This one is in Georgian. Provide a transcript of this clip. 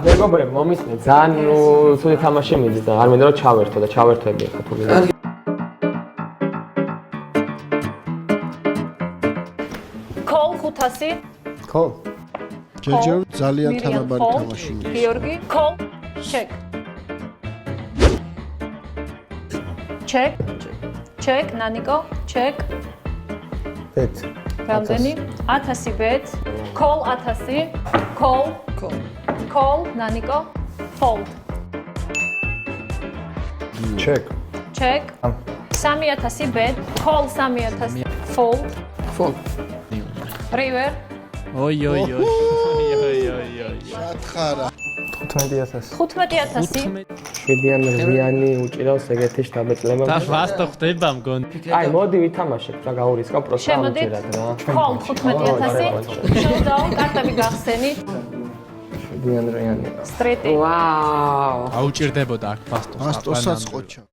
მეგობრებო, მომისმენთ, ძალიან ცუდი თამაში მიდის და არ მინდა რომ ჩავერთო და ჩავერთვები ახლა თუ გინდა. Call 500. Call. ჯერჯერ ძალიან თანაბარი თამაში მიდის. გიორგი, call, check. Check, Naniko, check. Bet. რამდენი? 1000 bet. Call 1000. Call, Naniko, fold. Check. 3000 bet. Call 3000. Fold. River. Oi. შათხარა. 15000. 15000. შვედიან რბიანი უჭირავს ეგეთი შთაბეჭდილება. და ვასტო ხდება მგონი. აი, მოდი ვითამაშებთ რა გაურისკავ პროსტა შემოდით. ამჭირად რა. Call 15000. Showdown, კარტები გახსენით. შვედიან რბიანი. Straight. ვაუ. აუჭირდებოდა აქ ვასტო. ასტოსაც ყოჩა.